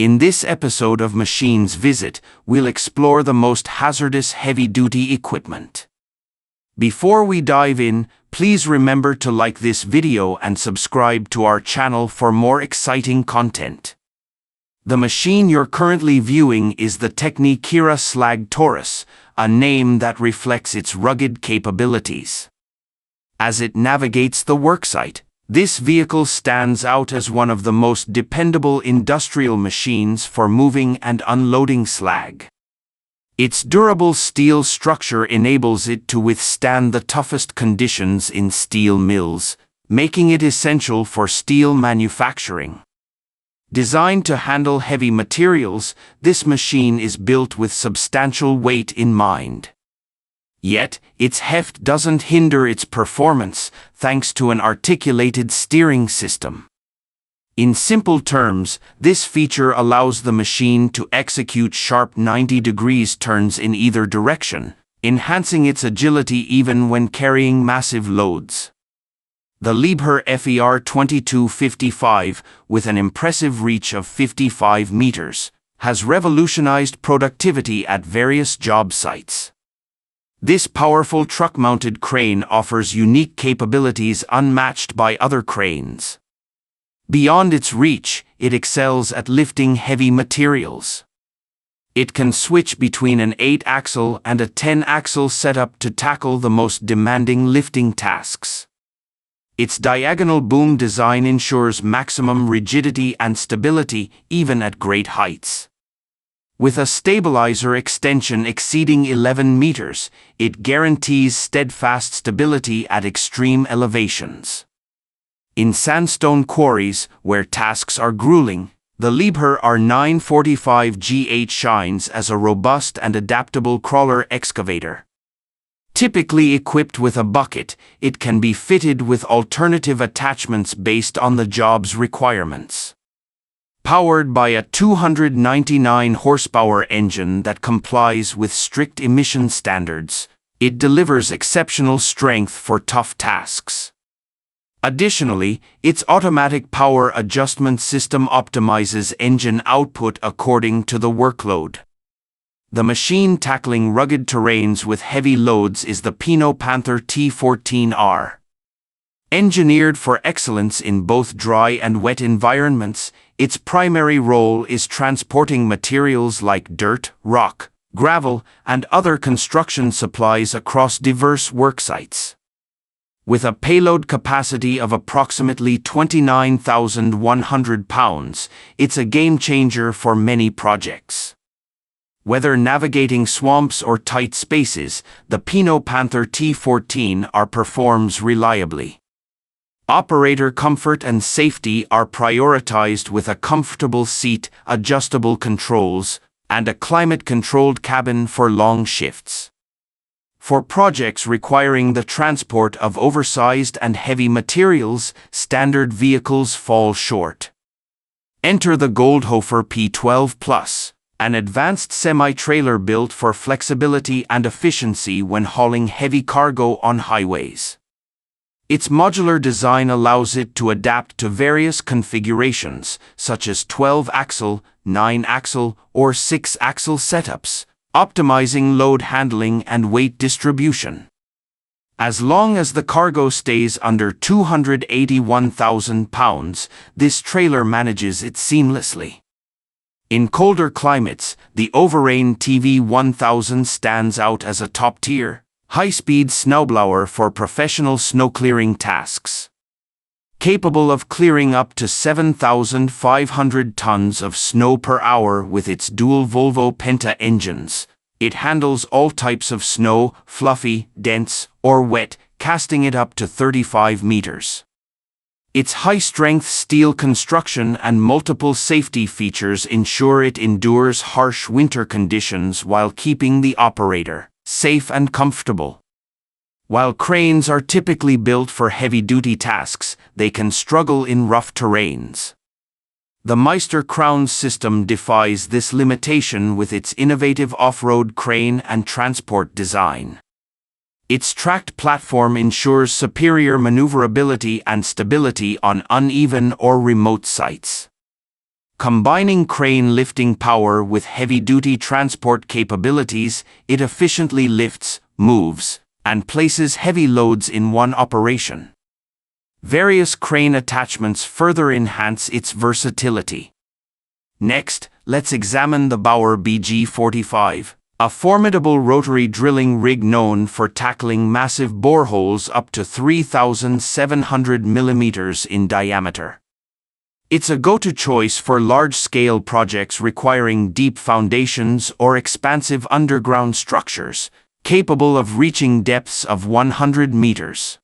In this episode of Machines Visit, we'll explore the most hazardous heavy-duty equipment. Before we dive in, please remember to like this video and subscribe to our channel for more exciting content. The machine you're currently viewing is the Technikira Slag Taurus, a name that reflects its rugged capabilities. As it navigates the worksite, this vehicle stands out as one of the most dependable industrial machines for moving and unloading slag. Its durable steel structure enables it to withstand the toughest conditions in steel mills, making it essential for steel manufacturing. Designed to handle heavy materials, this machine is built with substantial weight in mind. Yet, its heft doesn't hinder its performance, thanks to an articulated steering system. In simple terms, this feature allows the machine to execute sharp 90-degree turns in either direction, enhancing its agility even when carrying massive loads. The Liebherr FER 2255, with an impressive reach of 55 meters, has revolutionized productivity at various job sites. This powerful truck-mounted crane offers unique capabilities unmatched by other cranes. Beyond its reach, it excels at lifting heavy materials. It can switch between an 8-axle and a 10-axle setup to tackle the most demanding lifting tasks. Its diagonal boom design ensures maximum rigidity and stability even at great heights. With a stabilizer extension exceeding 11 meters, it guarantees steadfast stability at extreme elevations. In sandstone quarries, where tasks are grueling, the Liebherr R945GH shines as a robust and adaptable crawler excavator. Typically equipped with a bucket, it can be fitted with alternative attachments based on the job's requirements. Powered by a 299-horsepower engine that complies with strict emission standards, it delivers exceptional strength for tough tasks. Additionally, its automatic power adjustment system optimizes engine output according to the workload. The machine tackling rugged terrains with heavy loads is the Pino Panther T14R. Engineered for excellence in both dry and wet environments, its primary role is transporting materials like dirt, rock, gravel, and other construction supplies across diverse worksites. With a payload capacity of approximately 29,100 pounds, it's a game-changer for many projects. Whether navigating swamps or tight spaces, the Pino Panther T14R performs reliably. Operator comfort and safety are prioritized with a comfortable seat, adjustable controls, and a climate-controlled cabin for long shifts. For projects requiring the transport of oversized and heavy materials, standard vehicles fall short. Enter the Goldhofer P12 Plus, an advanced semi-trailer built for flexibility and efficiency when hauling heavy cargo on highways. Its modular design allows it to adapt to various configurations, such as 12-axle, 9-axle, or 6-axle setups, optimizing load handling and weight distribution. As long as the cargo stays under 281,000 pounds, this trailer manages it seamlessly. In colder climates, the Overrain TV1000 stands out as a top-tier, high-speed snowblower for professional snow-clearing tasks. Capable of clearing up to 7,500 tons of snow per hour with its dual Volvo Penta engines, it handles all types of snow, fluffy, dense, or wet, casting it up to 35 meters. Its high-strength steel construction and multiple safety features ensure it endures harsh winter conditions while keeping the operator safe and comfortable. While cranes are typically built for heavy-duty tasks, they can struggle in rough terrains. The Meister Crown system defies this limitation with its innovative off-road crane and transport design. Its tracked platform ensures superior maneuverability and stability on uneven or remote sites. Combining crane lifting power with heavy-duty transport capabilities, it efficiently lifts, moves, and places heavy loads in one operation. Various crane attachments further enhance its versatility. Next, let's examine the Bauer BG45, a formidable rotary drilling rig known for tackling massive boreholes up to 3,700 millimeters in diameter. It's a go-to choice for large-scale projects requiring deep foundations or expansive underground structures, capable of reaching depths of 100 meters.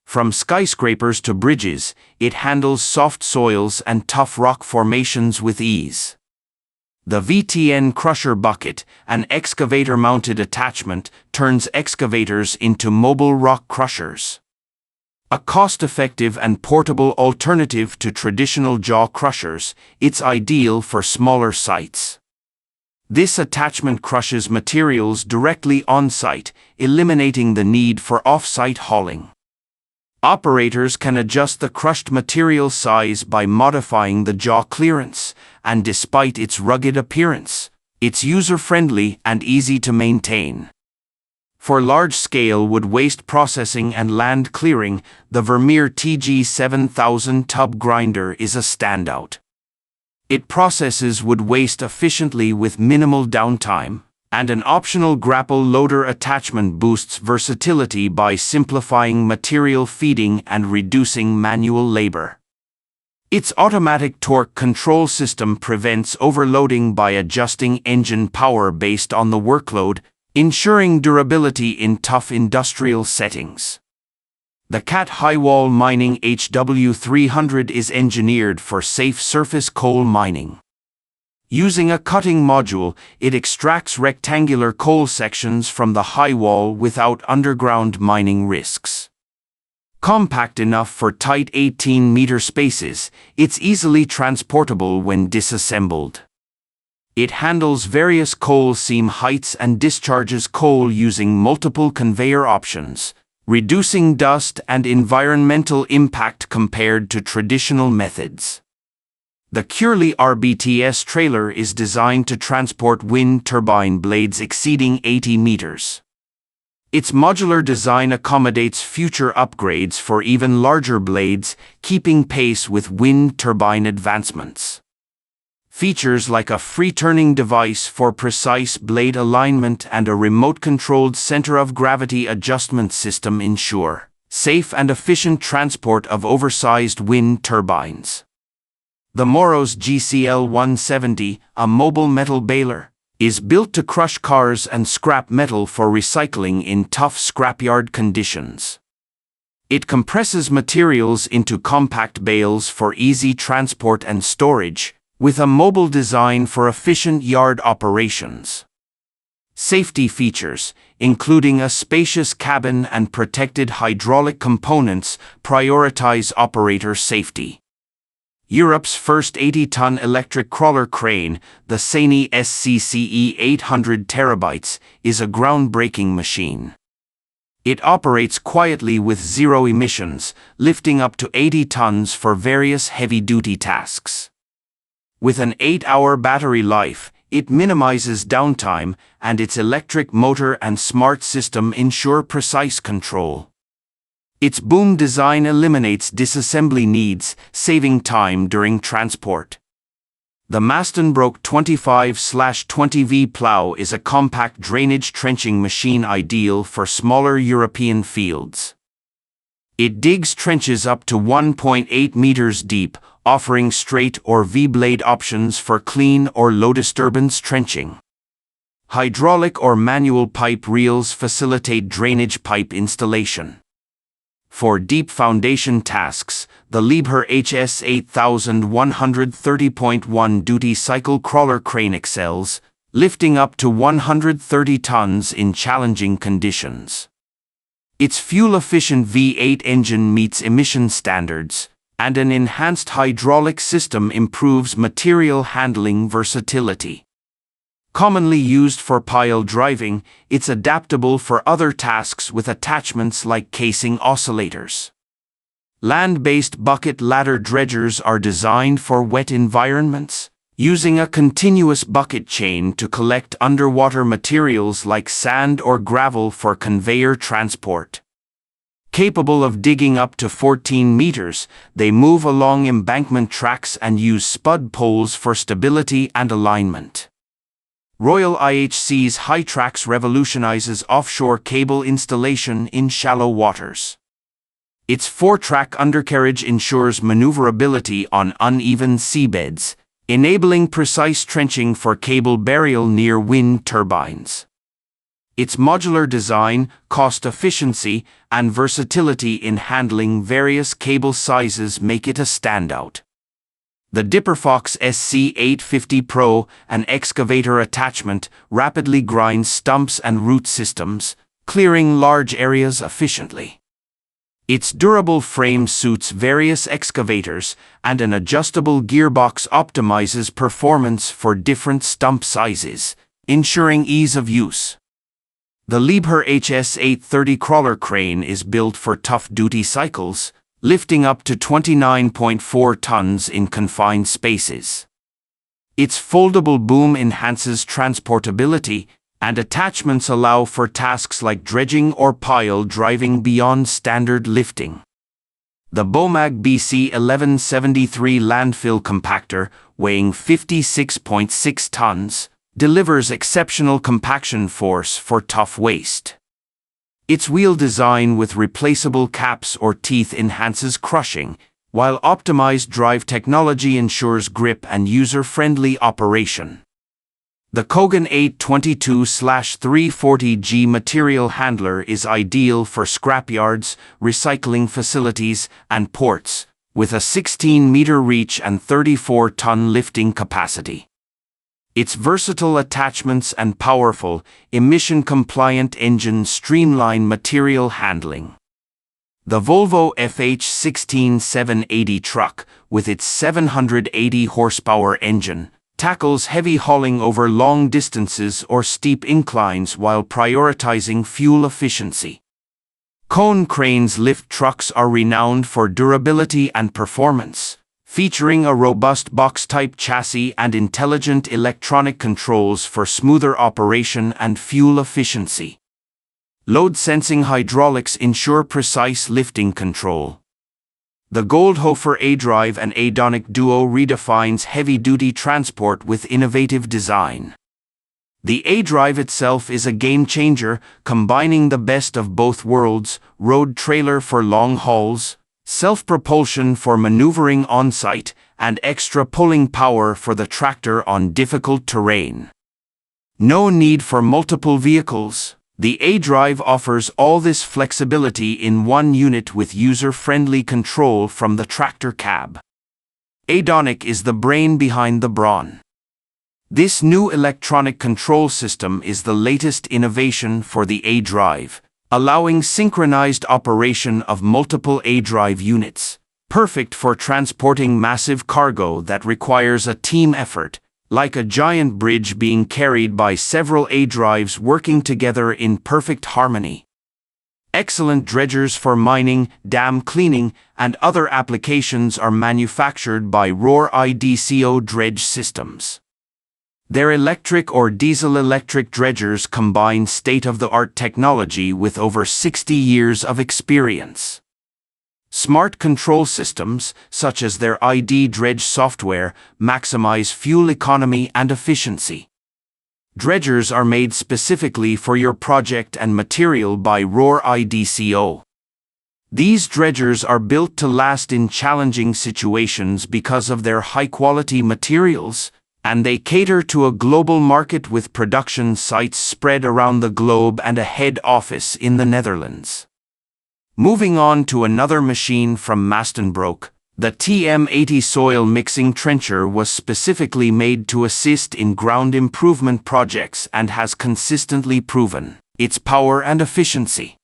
From skyscrapers to bridges, it handles soft soils and tough rock formations with ease. The VTN crusher bucket, an excavator-mounted attachment, turns excavators into mobile rock crushers. A cost-effective and portable alternative to traditional jaw crushers, it's ideal for smaller sites. This attachment crushes materials directly on-site, eliminating the need for off-site hauling. Operators can adjust the crushed material size by modifying the jaw clearance, and despite its rugged appearance, it's user-friendly and easy to maintain. For large-scale wood waste processing and land clearing, the Vermeer TG7000 tub grinder is a standout. It processes wood waste efficiently with minimal downtime, and an optional grapple loader attachment boosts versatility by simplifying material feeding and reducing manual labor. Its automatic torque control system prevents overloading by adjusting engine power based on the workload, ensuring durability in tough industrial settings. The Cat Highwall Mining HW300 is engineered for safe surface coal mining. Using a cutting module, it extracts rectangular coal sections from the high wall without underground mining risks. Compact enough for tight 18-meter spaces, it's easily transportable when disassembled. It handles various coal seam heights and discharges coal using multiple conveyor options, reducing dust and environmental impact compared to traditional methods. The Curly RBTS trailer is designed to transport wind turbine blades exceeding 80 meters. Its modular design accommodates future upgrades for even larger blades, keeping pace with wind turbine advancements. Features like a free-turning device for precise blade alignment and a remote-controlled center of gravity adjustment system ensure safe and efficient transport of oversized wind turbines. The Moros GCL 170, a mobile metal baler, is built to crush cars and scrap metal for recycling in tough scrapyard conditions. It compresses materials into compact bales for easy transport and storage, with a mobile design for efficient yard operations. Safety features, including a spacious cabin and protected hydraulic components, prioritize operator safety. Europe's first 80-ton electric crawler crane, the Sany SCCE 800 terabytes, is a groundbreaking machine. It operates quietly with zero emissions, lifting up to 80 tons for various heavy-duty tasks. With an 8-hour battery life, it minimizes downtime, and its electric motor and smart system ensure precise control. Its boom design eliminates disassembly needs, saving time during transport. The Mastenbroek 25/20V plow is a compact drainage trenching machine ideal for smaller European fields. It digs trenches up to 1.8 meters deep, offering straight or V-blade options for clean or low-disturbance trenching. Hydraulic or manual pipe reels facilitate drainage pipe installation. For deep foundation tasks, the Liebherr HS 8130.1 duty cycle crawler crane excels, lifting up to 130 tons in challenging conditions. Its fuel-efficient V8 engine meets emission standards, and an enhanced hydraulic system improves material handling versatility. Commonly used for pile driving, it's adaptable for other tasks with attachments like casing oscillators. Land-based bucket ladder dredgers are designed for wet environments, using a continuous bucket chain to collect underwater materials like sand or gravel for conveyor transport. Capable of digging up to 14 meters, they move along embankment tracks and use spud poles for stability and alignment. Royal IHC's Hytrax revolutionizes offshore cable installation in shallow waters. Its 4-track undercarriage ensures maneuverability on uneven seabeds, enabling precise trenching for cable burial near wind turbines. Its modular design, cost efficiency, and versatility in handling various cable sizes make it a standout. The Dipperfox SC850 Pro, an excavator attachment, rapidly grinds stumps and root systems, clearing large areas efficiently. Its durable frame suits various excavators, and an adjustable gearbox optimizes performance for different stump sizes, ensuring ease of use. The Liebherr HS830 crawler crane is built for tough duty cycles, lifting up to 29.4 tons in confined spaces. Its foldable boom enhances transportability, and attachments allow for tasks like dredging or pile driving beyond standard lifting. The Bomag BC 1173 landfill compactor, weighing 56.6 tons, delivers exceptional compaction force for tough waste. Its wheel design with replaceable caps or teeth enhances crushing, while optimized drive technology ensures grip and user-friendly operation. The Kogan 822/340G material handler is ideal for scrapyards, recycling facilities, and ports, with a 16-meter reach and 34-ton lifting capacity. Its versatile attachments and powerful, emission-compliant engine streamline material handling. The Volvo FH16780 truck, with its 780 horsepower engine, tackles heavy hauling over long distances or steep inclines while prioritizing fuel efficiency. Cone Crane's lift trucks are renowned for durability and performance, featuring a robust box-type chassis and intelligent electronic controls for smoother operation and fuel efficiency. Load-sensing hydraulics ensure precise lifting control. The Goldhofer A-Drive and A-Donic duo redefines heavy-duty transport with innovative design. The A-Drive itself is a game-changer, combining the best of both worlds: road trailer for long hauls, self-propulsion for maneuvering on-site, and extra pulling power for the tractor on difficult terrain. No need for multiple vehicles. The A-Drive offers all this flexibility in one unit with user-friendly control from the tractor cab. A-Donic is the brain behind the Brawn. This new electronic control system is the latest innovation for the A-Drive, allowing synchronized operation of multiple A-Drive units, perfect for transporting massive cargo that requires a team effort, like a giant bridge being carried by several A-Drives working together in perfect harmony. Excellent dredgers for mining, dam cleaning, and other applications are manufactured by Roar IDCO Dredge Systems. Their electric or diesel-electric dredgers combine state-of-the-art technology with over 60 years of experience. Smart control systems, such as their ID Dredge software, maximize fuel economy and efficiency. Dredgers are made specifically for your project and material by Roar IDCO. These dredgers are built to last in challenging situations because of their high-quality materials, and they cater to a global market with production sites spread around the globe and a head office in the Netherlands. Moving on to another machine from Mastenbroek, the TM80 soil mixing trencher was specifically made to assist in ground improvement projects and has consistently proven its power and efficiency.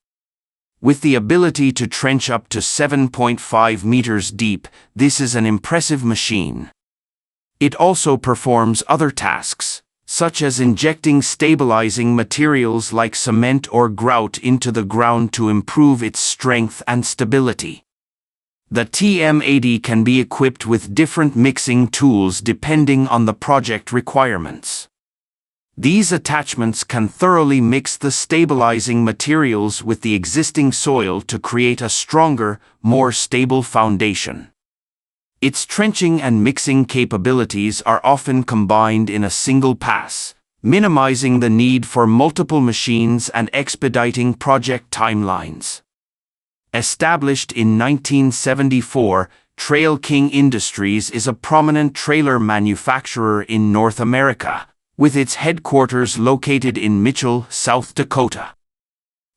With the ability to trench up to 7.5 meters deep, this is an impressive machine. It also performs other tasks, such as injecting stabilizing materials like cement or grout into the ground to improve its strength and stability. The TM80 can be equipped with different mixing tools depending on the project requirements. These attachments can thoroughly mix the stabilizing materials with the existing soil to create a stronger, more stable foundation. Its trenching and mixing capabilities are often combined in a single pass, minimizing the need for multiple machines and expediting project timelines. Established in 1974, Trail King Industries is a prominent trailer manufacturer in North America, with its headquarters located in Mitchell, South Dakota.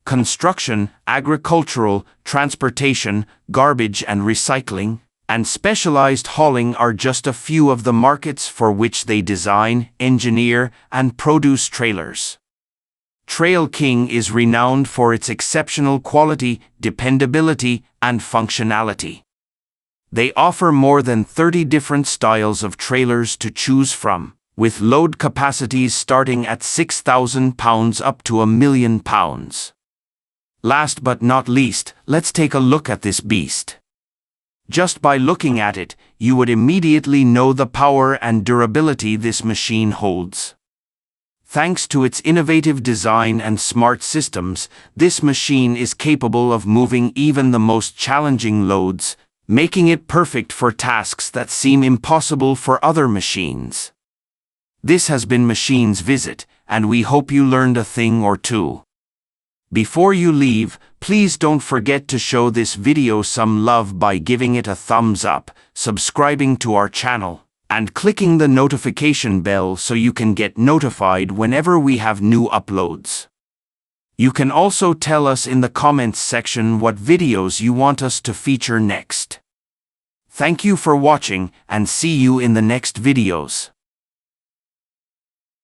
Construction, agricultural, transportation, garbage and recycling, and specialized hauling are just a few of the markets for which they design, engineer, and produce trailers. Trail King is renowned for its exceptional quality, dependability, and functionality. They offer more than 30 different styles of trailers to choose from, with load capacities starting at 6,000 pounds up to 1,000,000 pounds. Last but not least, let's take a look at this beast. Just by looking at it, you would immediately know the power and durability this machine holds. Thanks to its innovative design and smart systems, this machine is capable of moving even the most challenging loads, making it perfect for tasks that seem impossible for other machines. This has been Machines Visit, and we hope you learned a thing or two. Before you leave, please don't forget to show this video some love by giving it a thumbs up, subscribing to our channel, and clicking the notification bell so you can get notified whenever we have new uploads. You can also tell us in the comments section what videos you want us to feature next. Thank you for watching, and see you in the next videos.